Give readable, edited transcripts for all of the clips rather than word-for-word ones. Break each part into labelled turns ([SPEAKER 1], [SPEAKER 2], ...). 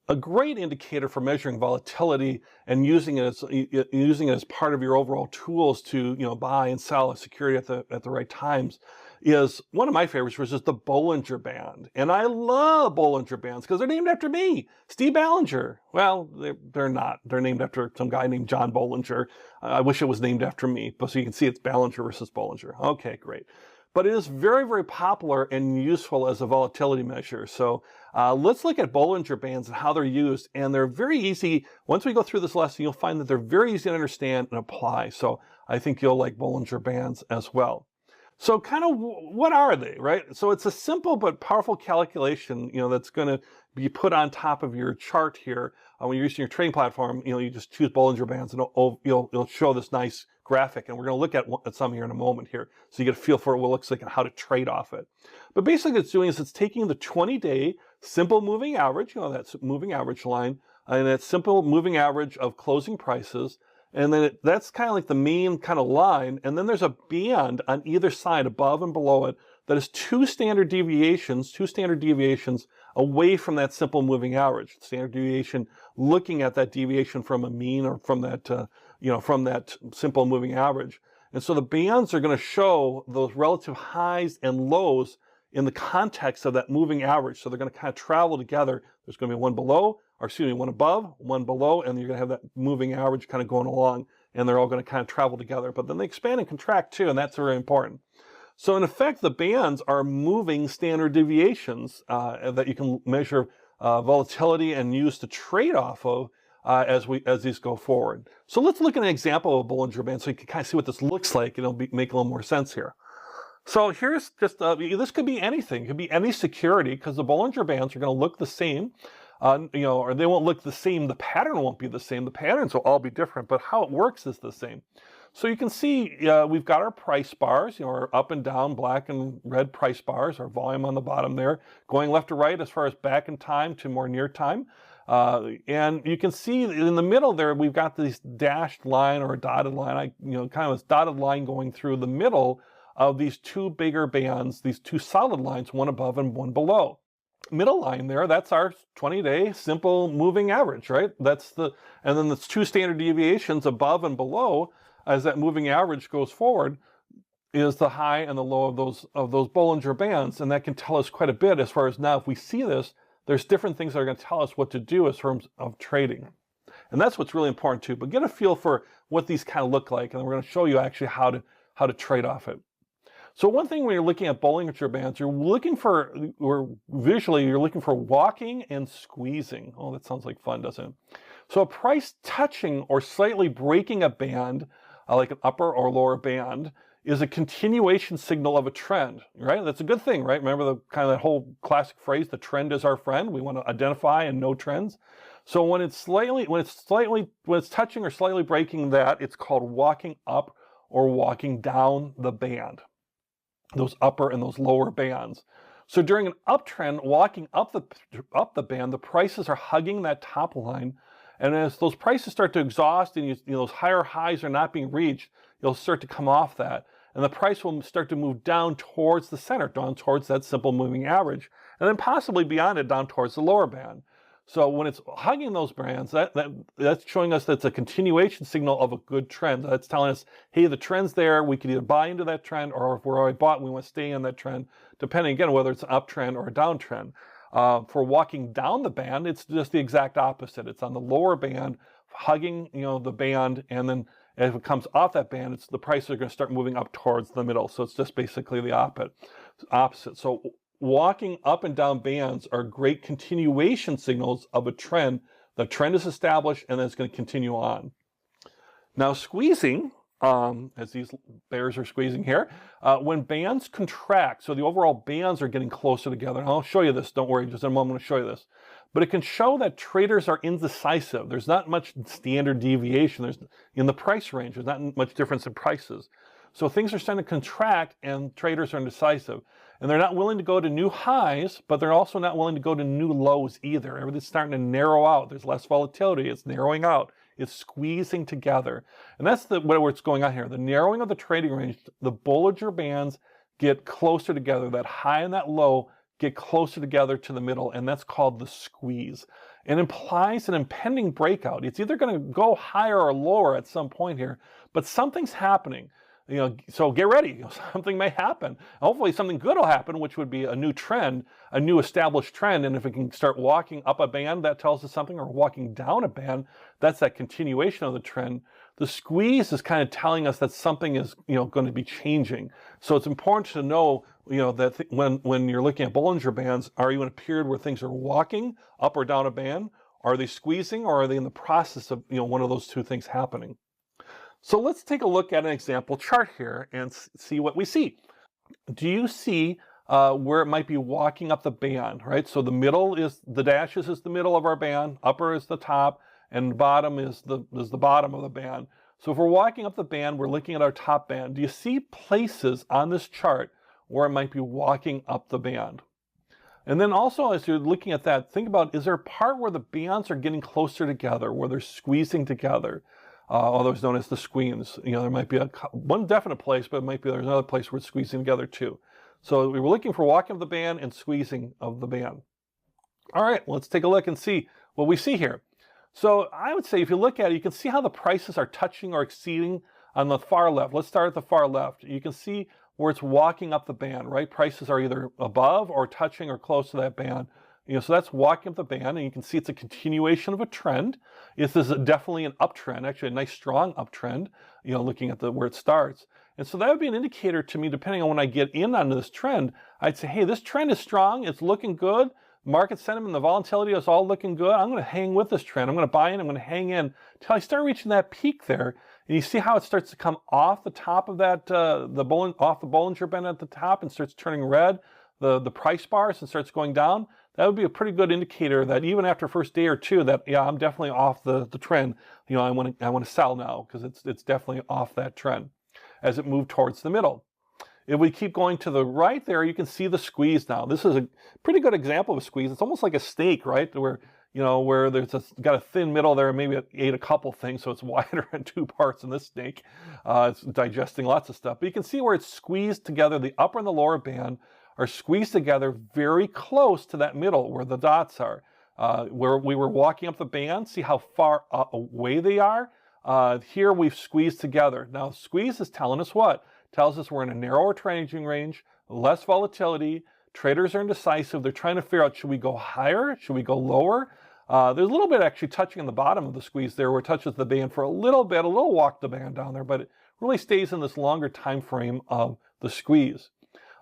[SPEAKER 1] a great indicator for measuring volatility and using it as part of your overall tools to buy and sell a security at the right times is one of my favorites, which is the Bollinger Band. And I love Bollinger Bands because they're named after me, Steve Ballinger. Well, they're not. They're named after some guy named John Bollinger. I wish it was named after me, but so you can see it's Ballinger versus Bollinger. Okay, great. But it is very, very popular and useful as a volatility measure. So let's look at Bollinger Bands and how they're used. And they're very easy. Once we go through this lesson, you'll find that they're very easy to understand and apply. So I think you'll like Bollinger Bands as well. So kind of what are they, right? So it's a simple but powerful calculation, that's going to be put on top of your chart here. When you're using your trading platform, you just choose Bollinger Bands and it'll show this nice graphic. And we're going to look at some here in a moment here. So you get a feel for what it looks like and how to trade off it. But basically what it's doing is it's taking the 20-day simple moving average, that's moving average line, and that simple moving average of closing prices. And then that's kind of like the main kind of line. And then there's a band on either side, above and below it, that is two standard deviations away from that simple moving average. Standard deviation looking at that deviation from a mean or from that, from that simple moving average. And so the bands are going to show those relative highs and lows in the context of that moving average. So they're going to kind of travel together. There's going to be one below, or excuse me, one above, one below, and you're going to have that moving average kind of going along, and they're all going to kind of travel together. But then they expand and contract too, and that's very important. So in effect, the bands are moving standard deviations that you can measure volatility and use to trade off of as these go forward. So let's look at an example of a Bollinger Band so you can kind of see what this looks like, and it'll make a little more sense here. So here's just, this could be anything. It could be any security, because the Bollinger Bands are going to look the same, or they won't look the same. The pattern won't be the same. The patterns will all be different, but how it works is the same. So you can see we've got our price bars, our up and down black and red price bars, our volume on the bottom there, going left to right as far as back in time to more near time. And you can see in the middle there, we've got this dashed line or a dotted line, kind of this dotted line going through the middle of these two bigger bands, these two solid lines, one above and one below. Middle line there, that's our 20-day simple moving average, right? And then the two standard deviations above and below as that moving average goes forward is the high and the low of those Bollinger Bands. And that can tell us quite a bit as far as now, if we see this, there's different things that are going to tell us what to do in terms of trading. And that's what's really important too. But get a feel for what these kind of look like. And then we're going to show you actually how to trade off it. So one thing when you're looking at Bollinger Bands, you're looking for walking and squeezing. Oh, that sounds like fun, doesn't it? So a price touching or slightly breaking a band, like an upper or lower band, is a continuation signal of a trend, right? That's a good thing, right? Remember the kind of that whole classic phrase, the trend is our friend. We want to identify and know trends. So when it's touching or slightly breaking that, it's called walking up or walking down the band, those upper and those lower bands. So during an uptrend, walking up the band, the prices are hugging that top line. And as those prices start to exhaust and those higher highs are not being reached, you'll start to come off that. And the price will start to move down towards the center, down towards that simple moving average, and then possibly beyond it down towards the lower band. So when it's hugging those bands, that's showing us that's a continuation signal of a good trend. That's telling us, hey, the trend's there. We can either buy into that trend, or if we're already bought, we want to stay in that trend, depending, again, whether it's an uptrend or a downtrend. For walking down the band, it's just the exact opposite. It's on the lower band, hugging the band, and then if it comes off that band, the prices are going to start moving up towards the middle. So it's just basically the opposite. So walking up and down bands are great continuation signals of a trend. The trend is established, and then it's going to continue on. Now squeezing, as these bears are squeezing here, when bands contract, so the overall bands are getting closer together. And I'll show you this, don't worry, just in a moment I'm going to show you this. But it can show that traders are indecisive. There's not much standard deviation. In the price range, there's not much difference in prices. So things are starting to contract and traders are indecisive. And they're not willing to go to new highs, but they're also not willing to go to new lows either. Everything's starting to narrow out. There's less volatility. It's narrowing out. It's squeezing together. And that's what's going on here. The narrowing of the trading range, the Bollinger Bands get closer together. That high and that low get closer together to the middle, and that's called the squeeze. and implies an impending breakout. It's either going to go higher or lower at some point here, but something's happening. So get ready. Something may happen. Hopefully something good will happen, which would be a new trend, a new established trend. And if it can start walking up a band, that tells us something, or walking down a band, that's that continuation of the trend. The squeeze is kind of telling us that something is, going to be changing. So it's important to know, that when you're looking at Bollinger Bands, are you in a period where things are walking up or down a band? Are they squeezing, or are they in the process of, one of those two things happening? So let's take a look at an example chart here and see what we see. Do you see where it might be walking up the band, right? So the middle is, the dashes is the middle of our band, upper is the top, and bottom is the bottom of the band. So if we're walking up the band, we're looking at our top band. Do you see places on this chart where it might be walking up the band? And then also, as you're looking at that, think about, is there a part where the bands are getting closer together, where they're squeezing together? Otherwise known as the squeams. There might be one definite place, but it might be there's another place where it's squeezing together too. So we were looking for walking of the band and squeezing of the band. All right, let's take a look and see what we see here. So I would say if you look at it, you can see how the prices are touching or exceeding on the far left. Let's start at the far left. You can see where it's walking up the band, right? Prices are either above or touching or close to that band. So that's walking up the band, and you can see it's a continuation of a trend. This is definitely an uptrend, actually a nice strong uptrend, looking at where it starts. And so that would be an indicator to me, depending on when I get in on this trend, I'd say, hey, this trend is strong, it's looking good, market sentiment, the volatility is all looking good. I'm going to hang with this trend. I'm going to buy in, I'm going to hang in until I start reaching that peak there. And you see how it starts to come off the top of that, off the Bollinger Band at the top and starts turning red, the price bars, and starts going down. That would be a pretty good indicator that even after first day or two, that I'm definitely off the trend. I want to sell now because it's definitely off that trend as it moved towards the middle. If we keep going to the right there, you can see the squeeze now. This is a pretty good example of a squeeze. It's almost like a snake, right? Where there's got a thin middle there, maybe it ate a couple things, so it's wider in two parts in this snake. It's digesting lots of stuff. But you can see where it's squeezed together. The upper and the lower band are squeezed together very close to that middle where the dots are. Where we were walking up the band, see how far away they are? Here we've squeezed together. Now squeeze is telling us what? Tells us we're in a narrower trading range, less volatility, traders are indecisive, they're trying to figure out, should we go higher, should we go lower? There's a little bit actually touching on the bottom of the squeeze there where it touches the band for a little bit, a little walk the band down there, but it really stays in this longer time frame of the squeeze.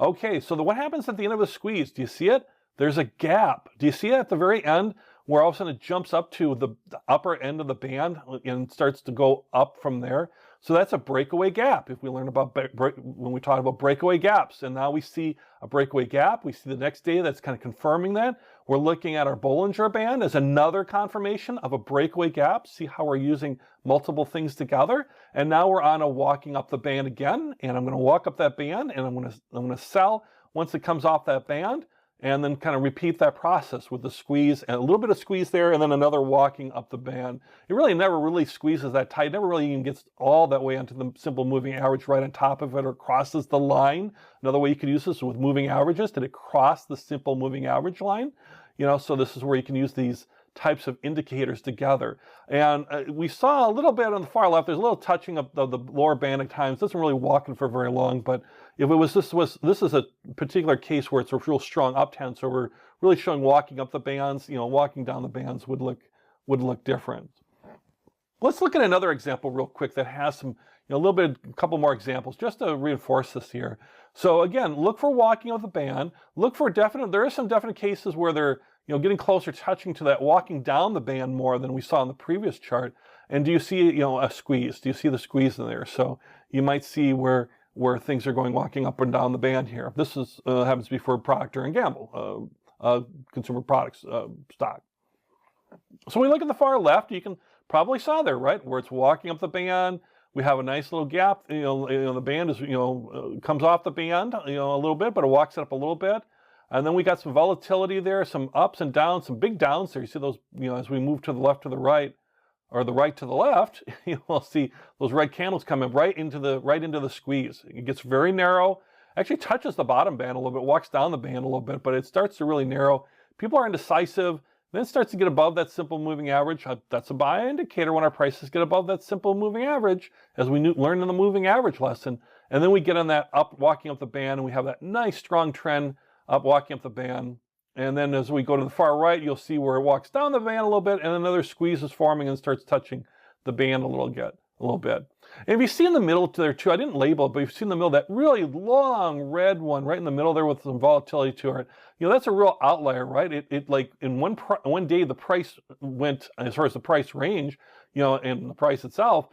[SPEAKER 1] Okay, so what happens at the end of a squeeze? Do you see it? There's a gap. Do you see it at the very end where all of a sudden it jumps up to the upper end of the band and starts to go up from there? So that's a breakaway gap. If we learn about when we talk about breakaway gaps, and now we see a breakaway gap, we see the next day that's kind of confirming that. We're looking at our Bollinger Band as another confirmation of a breakaway gap. See how we're using multiple things together. And now we're on a walking up the band again, and I'm going to walk up that band, and I'm going to sell once it comes off that band, and then kind of repeat that process with the squeeze and a little bit of squeeze there, and then another walking up the band. It really never really squeezes that tight, never really even gets all that way onto the simple moving average right on top of it or crosses the line. Another way you could use this with moving averages, did it cross the simple moving average line? So this is where you can use these types of indicators together. And we saw a little bit on the far left, there's a little touching of the lower band at times. It doesn't really walk in for very long, but if it was this is a particular case where it's a real strong uptrend, so we're really showing walking up the bands, walking down the bands would look different. Let's look at another example real quick that has some, a couple more examples just to reinforce this here. So again, look for walking of the band, look for there are some definite cases where they're getting closer, touching to that, walking down the band more than we saw in the previous chart. And do you see, a squeeze? Do you see the squeeze in there? So you might see where things are going walking up and down the band here. This is happens to be for Procter & Gamble, consumer products stock. So we look at the far left, you can probably saw there, right, where it's walking up the band. We have a nice little gap. The band is, comes off the band, a little bit, but it walks it up a little bit. And then we got some volatility there, some ups and downs, some big downs there. You see those, as we move to the left to the right, or the right to the left, you'll see those red candles coming right into the squeeze. It gets very narrow, actually touches the bottom band a little bit, walks down the band a little bit, but it starts to really narrow. People are indecisive. Then it starts to get above that simple moving average. That's a buy indicator when our prices get above that simple moving average, as we learned in the moving average lesson. And then we get on that up, walking up the band, and we have that nice strong trend up, walking up the band. And then as we go to the far right, you'll see where it walks down the band a little bit, and another squeeze is forming and starts touching the band a little bit. And if you see in the middle there too, I didn't label it, but you've seen in the middle that really long red one right in the middle there with some volatility to it. That's a real outlier, right? It like in one day the price went, as far as the price range, and the price itself,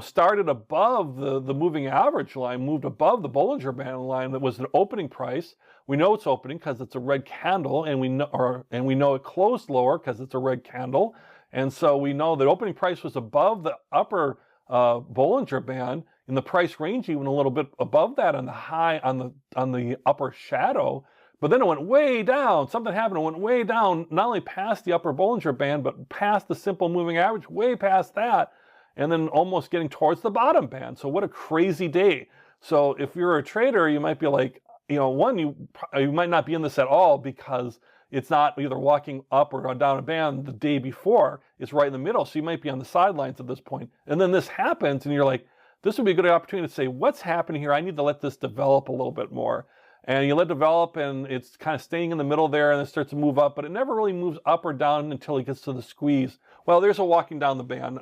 [SPEAKER 1] started above the moving average line, moved above the Bollinger Band line that was an opening price. We know it's opening because it's a red candle, and we know it closed lower because it's a red candle. And so we know that opening price was above the upper Bollinger Band, in the price range even a little bit above that on the high on the upper shadow. But then it went way down. Something happened. It went way down, not only past the upper Bollinger Band, but past the simple moving average, way past that, and then almost getting towards the bottom band. So what a crazy day. So if you're a trader, you might be like, one, you might not be in this at all because it's not either walking up or down a band the day before. It's right in the middle. So you might be on the sidelines at this point. And then this happens and you're like, this would be a good opportunity to say, what's happening here? I need to let this develop a little bit more. And you let it develop and it's kind of staying in the middle there and it starts to move up, but it never really moves up or down until it gets to the squeeze. Well, there's a walking down the band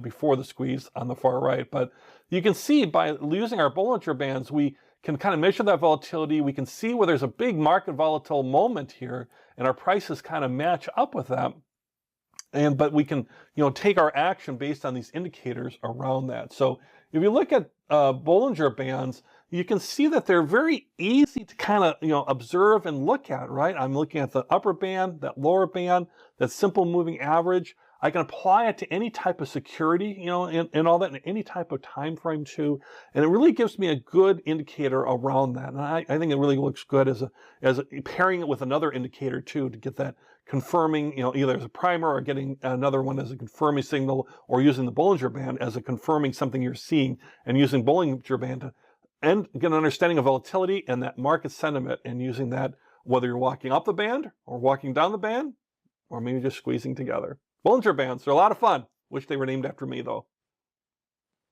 [SPEAKER 1] before the squeeze on the far right. But you can see by using our Bollinger Bands, we can kind of measure that volatility. We can see where there's a big market volatile moment here and our prices kind of match up with that. But we can, take our action based on these indicators around that. So if you look at Bollinger Bands, you can see that they're very easy to kind of, observe and look at, right? I'm looking at the upper band, that lower band, that simple moving average. I can apply it to any type of security, and all that, in any type of time frame too. And it really gives me a good indicator around that. And I think it really looks good as pairing it with another indicator too, to get that confirming, either as a primer or getting another one as a confirming signal, or using the Bollinger Band as a confirming something you're seeing, and using Bollinger Band to get an understanding of volatility and that market sentiment, and using that whether you're walking up the band or walking down the band, or maybe just squeezing together. Bollinger Bands, they're a lot of fun. Wish they were named after me though.